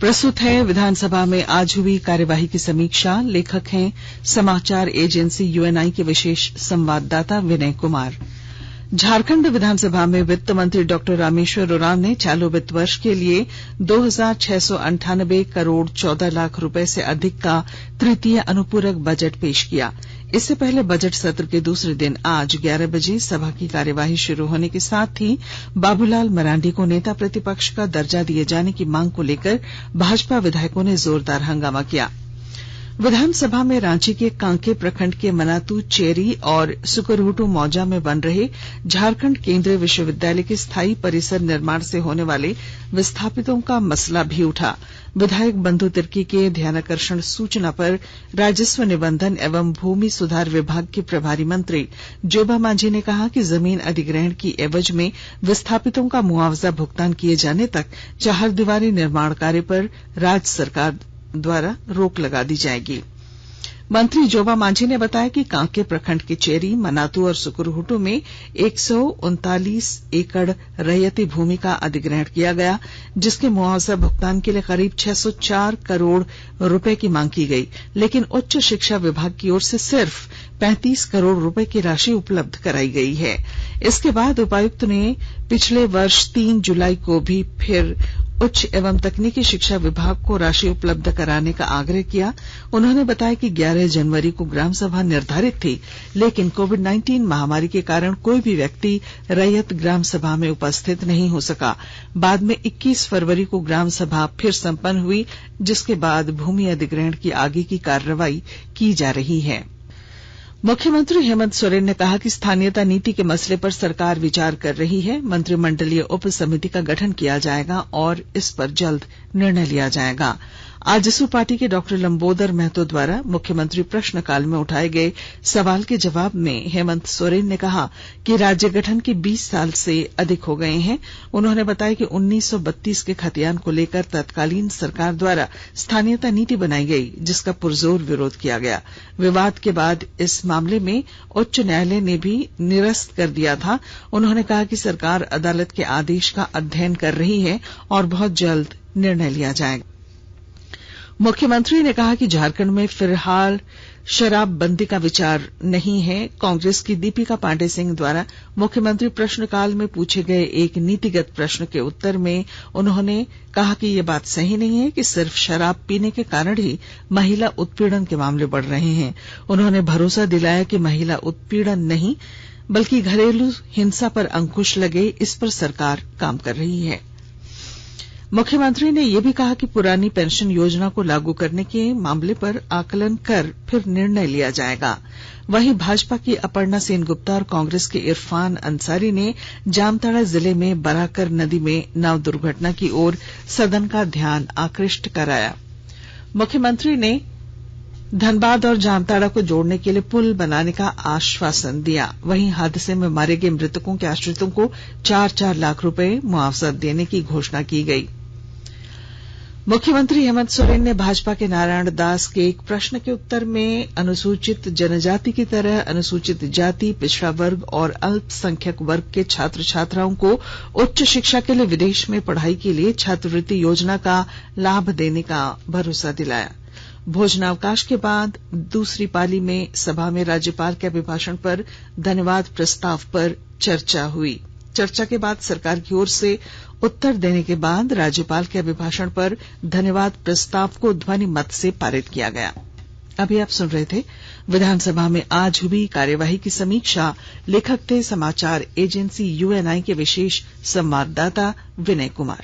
प्रस्तुत है विधानसभा में आज हुई कार्यवाही की समीक्षा। लेखक हैं समाचार एजेंसी यूएनआई के विशेष संवाददाता विनय कुमार। झारखंड विधानसभा में वित्त मंत्री डॉ रामेश्वर उरांव ने चालू वित्त वर्ष के लिए 2698 करोड़ 14 लाख रुपए से अधिक का तृतीय अनुपूरक बजट पेश किया। इससे पहले बजट सत्र के दूसरे दिन आज 11 बजे सभा की कार्यवाही शुरू होने के साथ ही बाबूलाल मरांडी को नेता प्रतिपक्ष का दर्जा दिए जाने की मांग को लेकर भाजपा विधायकों ने जोरदार हंगामा किया। विधानसभा में रांची के कांके प्रखंड के मनातू चेरी और सुकरहुटू मौजा में बन रहे झारखंड केंद्रीय विश्वविद्यालय के स्थायी परिसर निर्माण से होने वाले विस्थापितों का मसला भी उठा। विधायक बंधु तिर्की के ध्यानाकर्षण सूचना पर राजस्व निबंधन एवं भूमि सुधार विभाग के प्रभारी मंत्री जोबा मांझी ने कहा कि जमीन अधिग्रहण की एवज में विस्थापितों का मुआवजा भुगतान किए जाने तक चहारदीवारी निर्माण कार्य पर राज्य सरकार द्वारा रोक लगा दी जाएगी। मंत्री जोबा मांझी ने बताया कि कांके प्रखंड के चेरी, मनातू और सुकुरहुटू में 139 एकड़ रैयती भूमि का अधिग्रहण किया गया, जिसके मुआवजा भुगतान के लिए करीब 604 करोड़ रुपए की मांग की गई, लेकिन उच्च शिक्षा विभाग की ओर से सिर्फ 35 करोड़ रुपए की राशि उपलब्ध कराई गई है। इसके बाद उपायुक्त ने पिछले वर्ष 3 जुलाई को भी फिर उच्च एवं तकनीकी शिक्षा विभाग को राशि उपलब्ध कराने का आग्रह किया। उन्होंने बताया कि 11 जनवरी को ग्राम सभा निर्धारित थी, लेकिन कोविड-19 महामारी के कारण कोई भी व्यक्ति रैयत ग्राम सभा में उपस्थित नहीं हो सका। बाद में 21 फरवरी को ग्राम सभा फिर संपन्न हुई, जिसके बाद भूमि अधिग्रहण की आगे की कार्रवाई की जा रही है। मुख्यमंत्री हेमंत सोरेन ने कहा कि स्थानीयता नीति के मसले पर सरकार विचार कर रही है। मंत्रिमंडलीय उप समिति का गठन किया जाएगा और इस पर जल्द निर्णय लिया जाएगा। आजसू पार्टी के डॉ लंबोदर महतो द्वारा मुख्यमंत्री प्रश्नकाल में उठाए गए सवाल के जवाब में हेमंत सोरेन ने कहा कि राज्य गठन के 20 साल से अधिक हो गए हैं। उन्होंने बताया कि 1932 के खतियान को लेकर तत्कालीन सरकार द्वारा स्थानीयता नीति बनाई गई, जिसका पुरजोर विरोध किया गया। विवाद के बाद इस मामले में उच्च न्यायालय ने भी निरस्त कर दिया था। उन्होंने कहा कि सरकार अदालत के आदेश का अध्ययन कर रही है और बहुत जल्द निर्णय लिया जाएगा। मुख्यमंत्री ने कहा कि झारखंड में फिलहाल शराबबंदी का विचार नहीं है। कांग्रेस की दीपिका पांडे सिंह द्वारा मुख्यमंत्री प्रश्नकाल में पूछे गए एक नीतिगत प्रश्न के उत्तर में उन्होंने कहा कि यह बात सही नहीं है कि सिर्फ शराब पीने के कारण ही महिला उत्पीड़न के मामले बढ़ रहे हैं। उन्होंने भरोसा दिलाया कि महिला उत्पीड़न नहीं बल्कि घरेलू हिंसा पर अंकुश लगे, इस पर सरकार काम कर रही है। मुख्यमंत्री ने यह भी कहा कि पुरानी पेंशन योजना को लागू करने के मामले पर आकलन कर फिर निर्णय लिया जाएगा। वहीं भाजपा की अपर्णा सेनगुप्ता और कांग्रेस के इरफान अंसारी ने जामताड़ा जिले में बराकर नदी में नाव दुर्घटना की ओर सदन का ध्यान आकृष्ट कराया। मुख्यमंत्री ने धनबाद और जामताड़ा को जोड़ने के लिए पुल बनाने का आश्वासन दिया। वहीं हादसे में मारे गए मृतकों के आश्रितों को 4-4 लाख रुपए मुआवजा देने की घोषणा की गई। मुख्यमंत्री हेमंत सोरेन ने भाजपा के नारायण दास के एक प्रश्न के उत्तर में अनुसूचित जनजाति की तरह अनुसूचित जाति, पिछड़ा वर्ग और अल्पसंख्यक वर्ग के छात्र छात्राओं को उच्च शिक्षा के लिए विदेश में पढ़ाई के लिए छात्रवृत्ति योजना का लाभ देने का भरोसा दिलाया। भोजनावकाश के बाद दूसरी पाली में सभा में राज्यपाल के अभिभाषण पर धन्यवाद प्रस्ताव पर चर्चा हुई। चर्चा के बाद सरकार की ओर से उत्तर देने के बाद राज्यपाल के अभिभाषण पर धन्यवाद प्रस्ताव को ध्वनि मत से पारित किया गया। अभी आप सुन रहे थे विधानसभा में आज हुई कार्यवाही की समीक्षा। लेखक थे समाचार एजेंसी यूएनआई के विशेष संवाददाता विनय कुमार।